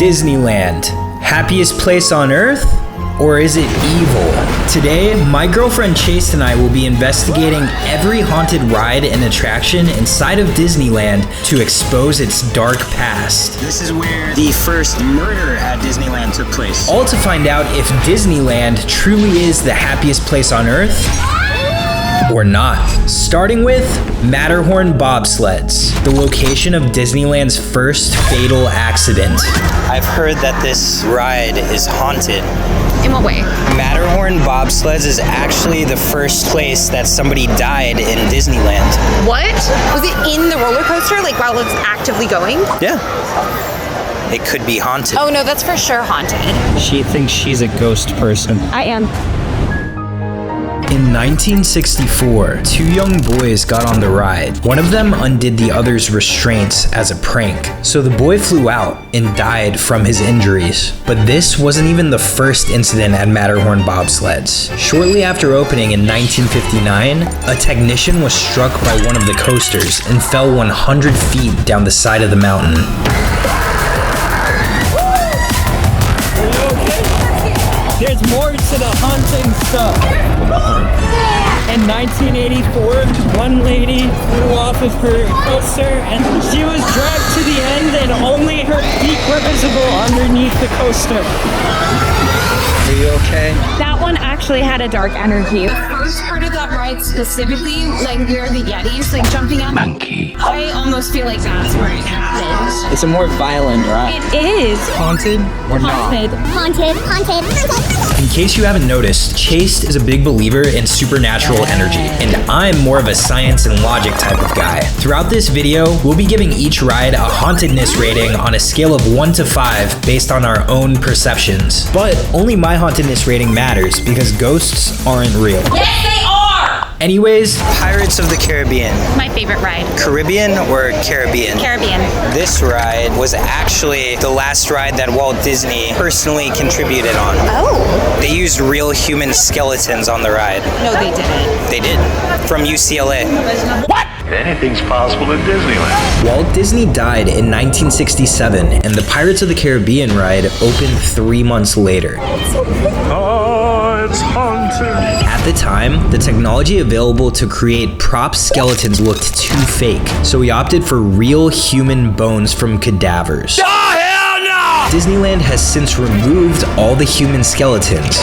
Disneyland, happiest place on earth? Or is it evil? Today, my girlfriend Chaste and I will be investigating every haunted ride and attraction inside of Disneyland to expose its dark past. This is where the first murder at Disneyland took place. All to find out if Disneyland truly is the happiest place on earth or not. Starting with Matterhorn bobsleds, the location of Disneyland's first fatal accident. I've heard that this ride is haunted. In what way? Matterhorn bobsleds is actually the first place that somebody died in Disneyland. What? Was it in the roller coaster, like while it's actively going? Yeah. It could be haunted. Oh no, that's for sure haunted. She thinks she's a ghost person. I am. In 1964, two young boys got on the ride. One of them undid the other's restraints as a prank, so the boy flew out and died from his injuries. But this wasn't even the first incident at Matterhorn bobsleds. Shortly after opening in 1959, a technician was struck by one of the coasters and fell 100 feet down the side of the mountain. There's more to the haunting stuff. In 1984, one lady flew off of her coaster and she was dragged to the end and only her feet were visible underneath the coaster. Are you okay? That one actually had a dark energy. The first part of that ride specifically, like where the Yetis like jumping out. Monkey. I almost feel like that's where it happened. It's a more violent ride. It is. Haunted or not? Haunted. In case you haven't noticed, Chaste is a big believer in supernatural energy, and I'm more of a science and logic type of guy. Throughout this video, we'll be giving each ride a hauntedness rating on a scale of 1 to 5 based on our own perceptions. But only my hauntedness rating matters because ghosts aren't real. Yes, they are! Anyways, Pirates of the Caribbean. My favorite ride. Caribbean or Caribbean? Caribbean. This ride was actually the last ride that Walt Disney personally contributed on. Oh. They used real human skeletons on the ride. No, they didn't. They did. From UCLA. What? Anything's possible at Disneyland. Walt Disney died in 1967, and the Pirates of the Caribbean ride opened 3 months later. Oh, it's haunted. At the time, the technology available to create prop skeletons looked too fake, so we opted for real human bones from cadavers. Oh, hell no! Disneyland has since removed all the human skeletons.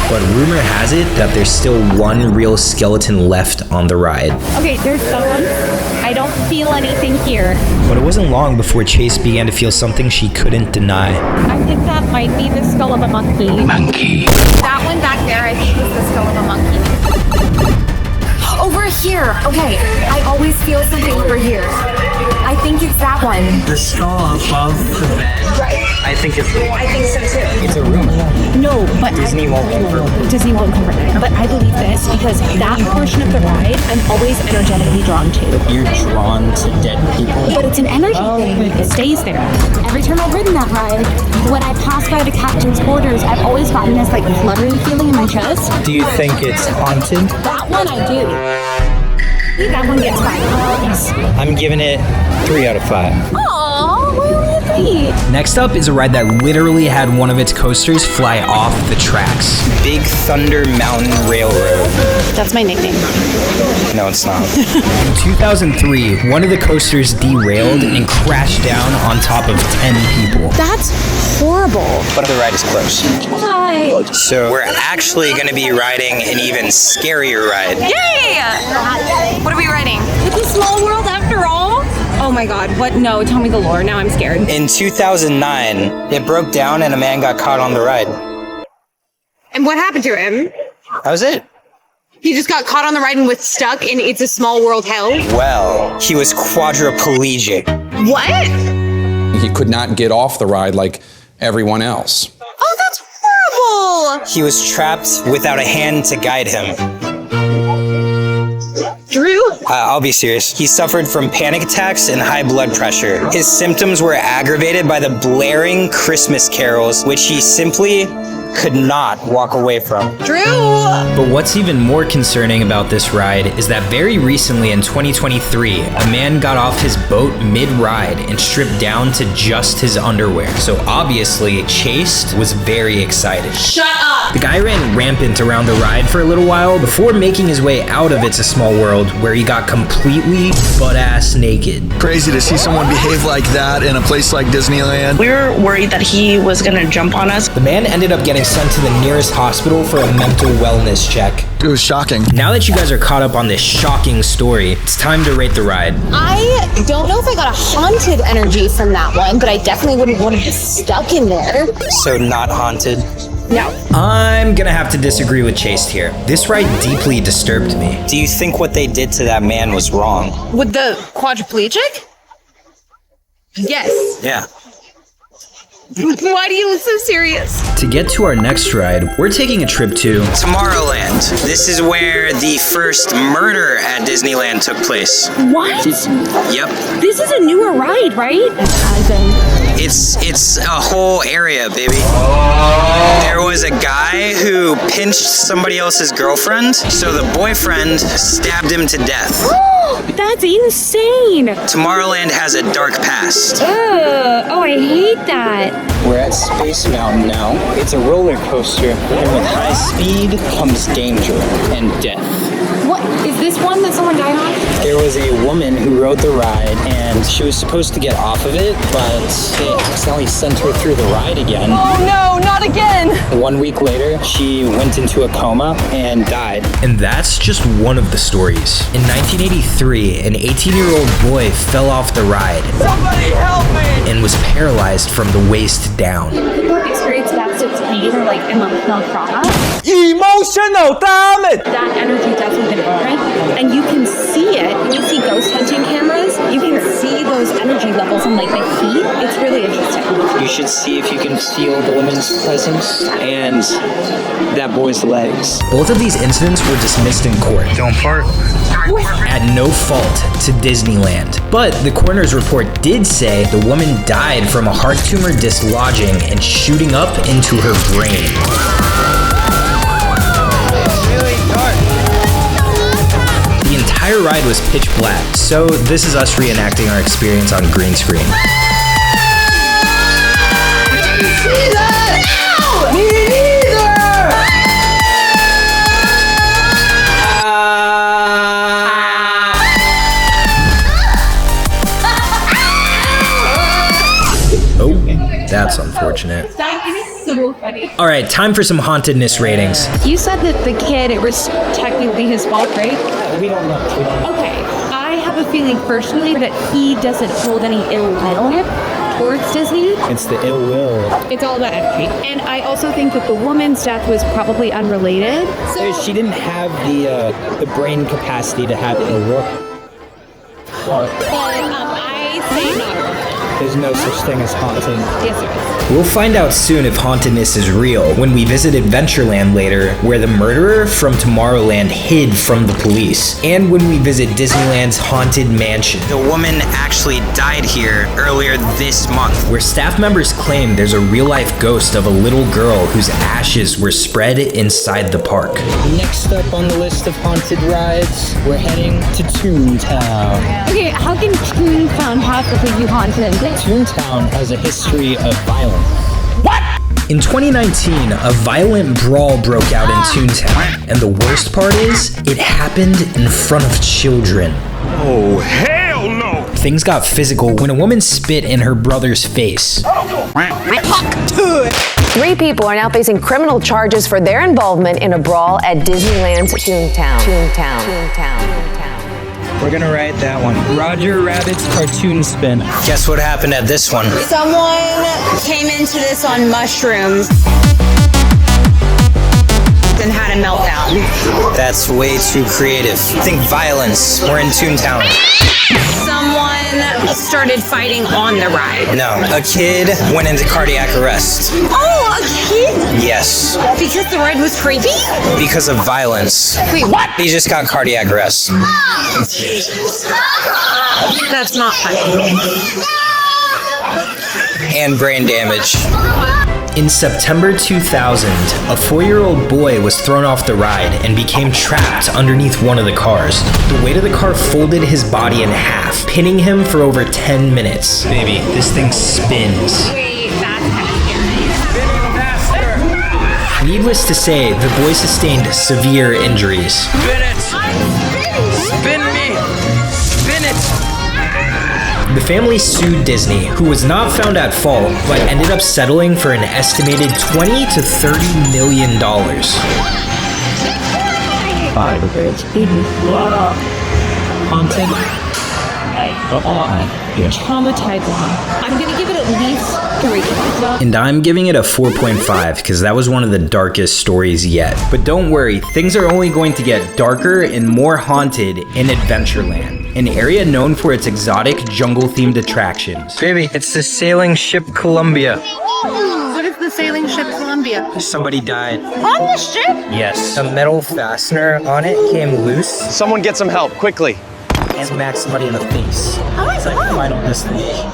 But rumor has it that there's still one real skeleton left on the ride. Okay, there's someone. I don't feel anything here. But it wasn't long before Chaste began to feel something she couldn't deny. I think that might be the skull of a monkey. Monkey. That one back there, I think is the skull of a monkey. Over here. Okay, I always feel something over here. I think it's that one. The skull above the bed. Right. I think it's I think so too. it's a rumor. No, but Disney won't confirm. Disney won't confirm it. But I believe this because that portion of the ride, I'm always energetically drawn to. You're drawn to dead people. But it's an energy thing. It stays there. Every time I've ridden that ride, when I pass by the captain's quarters, I've always gotten this like fluttering feeling in my chest. Do you think it's haunted? That one I do. That one gets 5. Yes. I'm giving it 3 out of 5. Aww, why only 3? Next up is a ride that literally had one of its coasters fly off the tracks. Big Thunder Mountain Railroad. That's my nickname. No, it's not. In 2003, one of the coasters derailed and crashed down on top of 10 people. That's horrible. But the ride is close. Why? So we're actually going to be riding an even scarier ride. Yay! What are we riding? It's a small world after all. Oh my god, what? No, tell me the lore. Now I'm scared. In 2009, it broke down and a man got caught on the ride. And what happened to him? That was it. He just got caught on the ride and was stuck in It's a Small World hell? Well, he was quadriplegic. What? He could not get off the ride like everyone else. Oh, that's horrible! He was trapped without a hand to guide him. Drew? I'll be serious. He suffered from panic attacks and high blood pressure. His symptoms were aggravated by the blaring Christmas carols, which he simply could not walk away from. Drew! But what's even more concerning about this ride is that very recently in 2023, a man got off his boat mid-ride and stripped down to just his underwear. So obviously, Chaste was very excited. Shut up! The guy ran rampant around the ride for a little while before making his way out of It's a Small World, where he got completely butt-ass naked. Crazy to see someone behave like that in a place like Disneyland. We were worried that he was gonna jump on us. The man ended up getting sent to the nearest hospital for a mental wellness check. It was shocking. Now that you guys are caught up on this shocking story, it's time to rate the ride. I don't know if I got a haunted energy from that one, but I definitely wouldn't want to be stuck in there. So not haunted. No. I'm gonna have to disagree with Chaste here. This ride deeply disturbed me. Do you think what they did to that man was wrong? With the quadriplegic? Yes. Yeah. Why do you look so serious? To get to our next ride, we're taking a trip to Tomorrowland. This is where the first murder at Disneyland took place. What? Yep. This is a newer ride, right? It's a whole area, baby. There was a guy who pinched somebody else's girlfriend, so the boyfriend stabbed him to death. That's insane. Tomorrowland has a dark past. Oh, I hate that. We're at Space Mountain now. It's a roller coaster, and with high speed comes danger and death. What? Is this one that someone died on? There was a woman who rode the ride, and she was supposed to get off of it, but they accidentally sent her through the ride again. Oh no, not again. 1 week later, she went into a coma and died. And that's just one of the stories. In 1983, an 18-year-old boy fell off the ride. Somebody help me! And was paralyzed from the waist down. People experience massive pain or like emotional trauma. Emotional damage! That energy doesn't different, and you can see it. When you see ghost hunting cameras, you can see those energy levels and like the heat. It's really interesting. You should see if you can feel the woman's presence and that boy's legs. Both of these incidents were dismissed in court. Don't fart. At no fault to Disneyland. But the coroner's report did say the woman died from a heart tumor dislodging and shooting up into her brain. The entire ride was pitch black, so this is us reenacting our experience on green screen. Oh, that's unfortunate. That is so funny. All right, time for some hauntedness ratings. You said that the kid, it was technically his fault, right? We don't know. Okay. I have a feeling personally that he doesn't hold any ill will towards Disney. It's the ill will. It's all about energy. And I also think that the woman's death was probably unrelated. She didn't have the brain capacity to have ill will. But I say no. There's no such thing as haunting. Yes, there is. We'll find out soon if hauntedness is real when we visit Adventureland later, where the murderer from Tomorrowland hid from the police, and when we visit Disneyland's Haunted Mansion, The woman actually died here earlier this month. where staff members claim there's a real-life ghost of a little girl whose ashes were spread inside the park. Next up on the list of haunted rides, we're heading to Toontown. Okay, how can Toontown possibly be haunted? Toontown has a history of violence. In 2019, a violent brawl broke out in Toontown, and the worst part is, it happened in front of children. Oh, hell no! Things got physical when a woman spit in her brother's face. 3 people are now facing criminal charges for their involvement in a brawl at Disneyland's Toontown. We're gonna ride that one. Roger Rabbit's cartoon spin. Guess what happened at this one? Someone came into this on mushrooms and had a meltdown. That's way too creative. Think violence. We're in Toontown. Someone started fighting on the ride. No, a kid went into cardiac arrest. Oh, a kid? Yes, Because the ride was creepy? because of violence. Wait, what? He just got cardiac arrest. That's not funny. and brain damage. In September 2000, a 4-year-old boy was thrown off the ride and became trapped underneath one of the cars. The weight of the car folded his body in half, pinning him for over 10 minutes. Baby, this thing spins. Wait, that's kind of scary. Needless to say, the boy sustained severe injuries. Spin it! Spin me! Spin it! The family sued Disney, who was not found at fault, but ended up settling for an estimated $20 to $30 million. Haunted. Traumatizing. I'm gonna give it at least 3. And I'm giving it a 4.5 because that was one of the darkest stories yet. But don't worry, things are only going to get darker and more haunted in Adventureland, an area known for its exotic jungle-themed attractions. Baby, it's the sailing ship Columbia. What is the sailing ship Columbia? Somebody died. On the ship? Yes. A metal fastener on it came loose Someone get some help, quickly. and smacked somebody in the face. It's like Final Destination.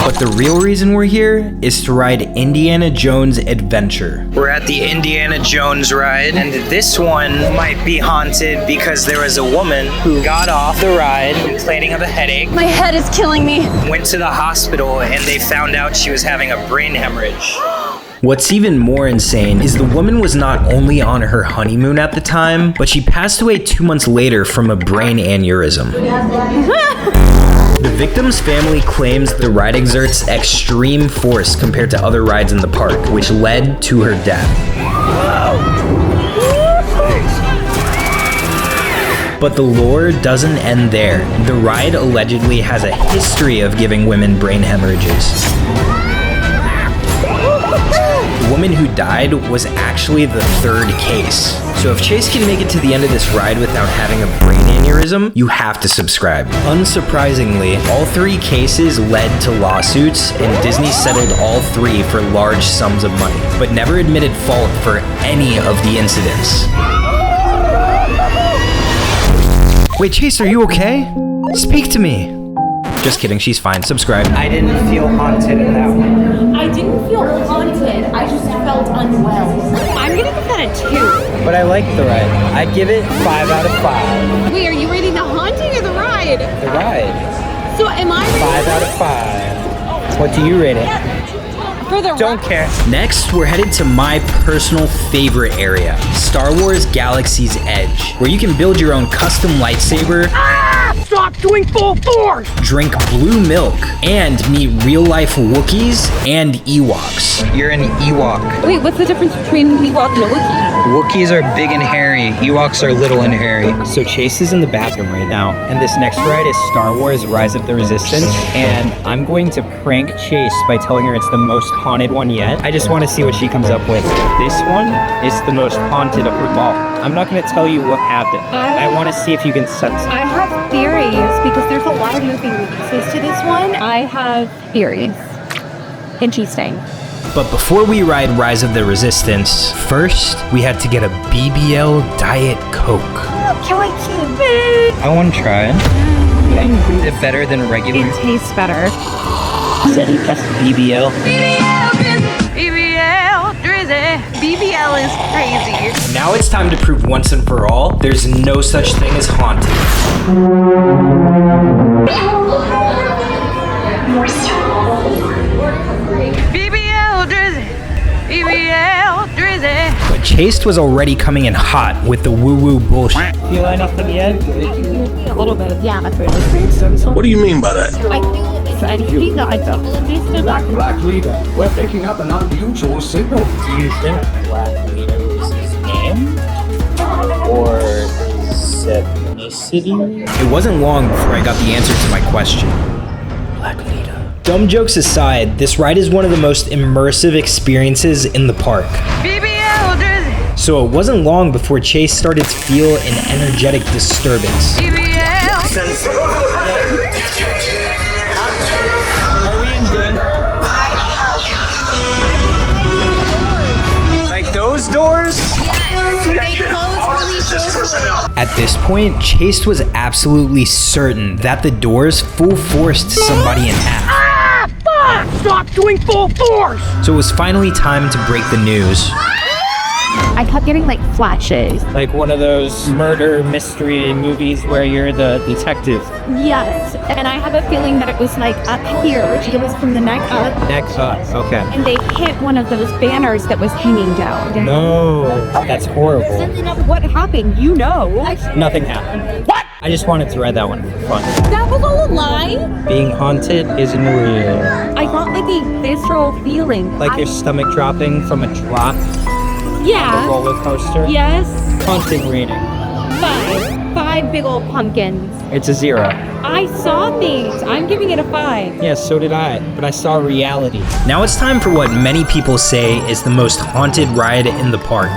But the real reason we're here is to ride Indiana Jones Adventure. We're at the Indiana Jones ride, and this one might be haunted because there was a woman who got off the ride complaining of a headache, My head is killing me. went to the hospital, and they found out she was having a brain hemorrhage. What's even more insane is the woman was not only on her honeymoon at the time, but she passed away 2 months later from a brain aneurysm. The victim's family claims the ride exerts extreme force compared to other rides in the park, which led to her death. But the lore doesn't end there. The ride allegedly has a history of giving women brain hemorrhages. The woman who died was actually the 3rd case. So if Chase can make it to the end of this ride without having a brain aneurysm, you have to subscribe. Unsurprisingly, all 3 cases led to lawsuits, and Disney settled all 3 for large sums of money, but never admitted fault for any of the incidents. Wait, Chase, are you okay? Speak to me. Just kidding, she's fine. Subscribe. I didn't feel haunted in that one. I didn't feel haunted. I just felt unwell. I'm gonna give that a 2. But I liked the ride. I'd give it 5 out of 5. Wait, are you rating the haunting or the ride? The ride. So am I rating 5 out of 5. What do you rate it? for the Don't care. Next, we're headed to my personal favorite area, Star Wars Galaxy's Edge, where you can build your own custom lightsaber, Stop doing full force! drink blue milk, and meet real-life Wookiees and Ewoks. You're an Ewok. Wait, what's the difference between Ewok and a Wookiee? Wookiees are big and hairy. Ewoks are little and hairy. So Chase is in the bathroom right now, and this next ride is Star Wars Rise of the Resistance, and I'm going to prank Chase by telling her it's the most haunted one yet. I just want to see what she comes up with. This one is the most haunted of them all. I'm not going to tell you what happened. I want to see if you can sense it. I have theories because there's a lot of moving pieces to this one. I have theories. Interesting. But before we ride Rise of the Resistance, first we had to get a BBL Diet Coke. Can I keep it? I want to try it. Is it better than regular? It tastes better. Said he pressed BBL. BBL, Drizzy. BBL is crazy. Now it's time to prove once and for all, there's no such thing as haunted. BBL, Drizzy. BBL, Drizzy. But Chaste was already coming in hot with the woo-woo bullshit. Feel anything yet? A little bit. Yeah, that's what What do you mean by that? I feel it. He got it. Black Leader, we're picking up an unusual signal. Do you think Black Leader is his name? Or his ethnicity? It wasn't long before I got the answer to my question. Black Leader. Dumb jokes aside, this ride is one of the most immersive experiences in the park. BBL, Drizzy. So it wasn't long before Chase started to feel an energetic disturbance. BBL. Like those doors? At this point, Chase was absolutely certain that the doors full forced somebody in half. Stop doing full force! So it was finally time to break the news. I kept getting like flashes. Like one of those murder mystery movies where you're the detective. Yes, and I have a feeling that it was like up here. It was from the neck up. Neck up, okay. And they hit one of those banners that was hanging down. No, that's horrible. What happened? You know. Nothing happened. What? I just wanted to read that one for fun. That was all a lie? Being haunted isn't real. I got like a visceral feeling. Like your stomach dropping from a drop. Yeah. A roller coaster. Yes. Haunting rating. 5 big old pumpkins. It's a 0. I saw things. I'm giving it a 5. Yeah, so did I. But I saw reality. Now it's time for what many people say is the most haunted ride in the park.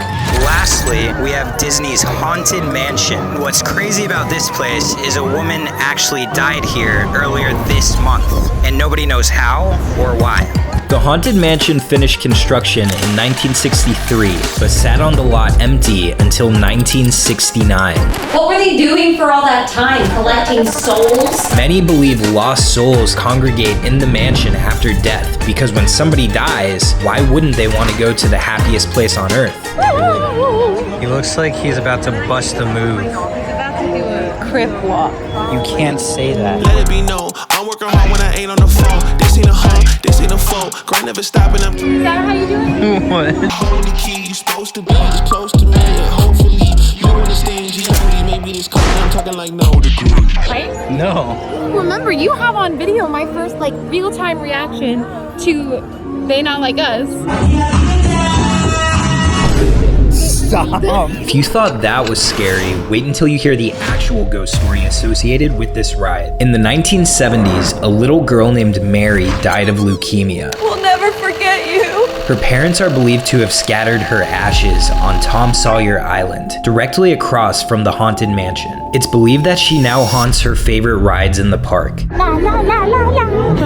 Lastly, we have Disney's Haunted Mansion. What's crazy about this place is a woman actually died here earlier this month, and nobody knows how or why. The Haunted Mansion finished construction in 1963, but sat on the lot empty until 1969. What were they doing for all that time? Collecting souls? Many believe lost souls congregate in the mansion after death, because when somebody dies, why wouldn't they want to go to the happiest place on earth? He looks like he's about to bust a move. He's about to do a crip walk. You can't say that. Let it be known, I'm working hard when I ain't on the phone. This ain't a home, this ain't a phone. Grind never stopping. Is that how you do it? What? Hold the key, you supposed to be close to me. And hopefully, you understand G-Beauty. Maybe this coming, I'm talking like no degree. Right? No. Remember, you have on video my first like real-time reaction to They Not Like Us. Stop. If you thought that was scary, wait until you hear the actual ghost story associated with this ride. In the 1970s, a little girl named Mary died of leukemia. We'll never forget you. Her parents are believed to have scattered her ashes on Tom Sawyer Island, directly across from the Haunted Mansion. It's believed that she now haunts her favorite rides in the park.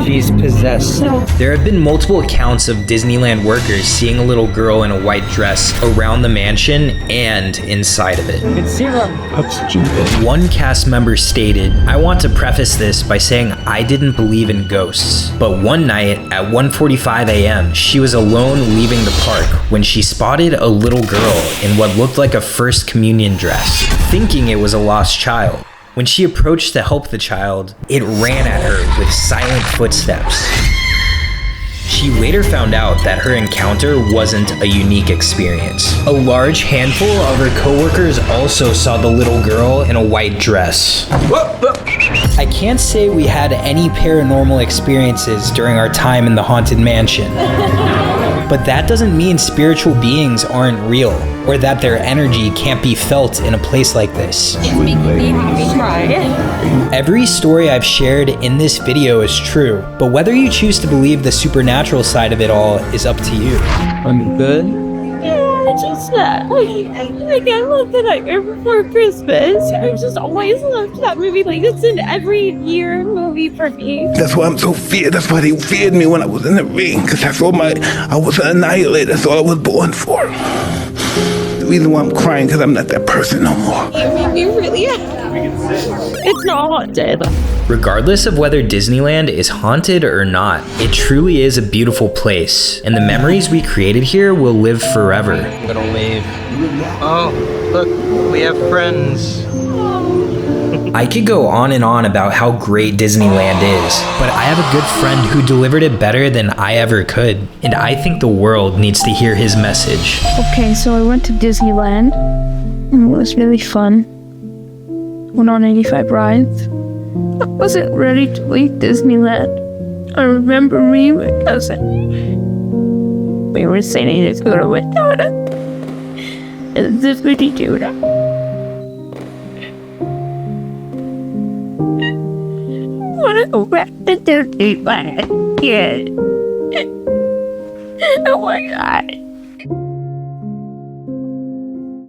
She's possessed. There have been multiple accounts of Disneyland workers seeing a little girl in a white dress around the mansion and inside of it. It's 0. That's stupid. One cast member stated, "I want to preface this by saying I didn't believe in ghosts, but one night at 1:45 a.m., she was alone leaving the park when she spotted a little girl in what looked like a First Communion dress, thinking it was a lost child. When she approached to help the child, it ran at her with silent footsteps." She later found out that her encounter wasn't a unique experience. A large handful of her coworkers also saw the little girl in a white dress. I can't say we had any paranormal experiences during our time in the Haunted Mansion. But that doesn't mean spiritual beings aren't real, or that their energy can't be felt in a place like this. It's making me happy. Try. Every story I've shared in this video is true, but whether you choose to believe the supernatural side of it all is up to you. I'm good. Yeah, it's just that. Like I love The Nightmare Before Christmas. I've just always loved that movie. Like it's an every year movie for me. That's why I'm so feared. That's why they feared me when I was in the ring, because I was an annihilator. That's all I was born for. The reason why I'm crying, because I'm not that person no more. You made me really happy. It's not haunted. Regardless of whether Disneyland is haunted or not, it truly is a beautiful place, and the memories we created here will live forever. I'm gonna leave. Oh, look, we have friends. I could go on and on about how great Disneyland is, but I have a good friend who delivered it better than I ever could, and I think the world needs to hear his message. Okay, so I went to Disneyland, and it was really fun. Went on 85 rides. I wasn't ready to leave Disneyland. I remember me and my cousin. We were sitting to go to Madonna. And this would he do that? Wanna go back to Disneyland? Yeah. Oh my god.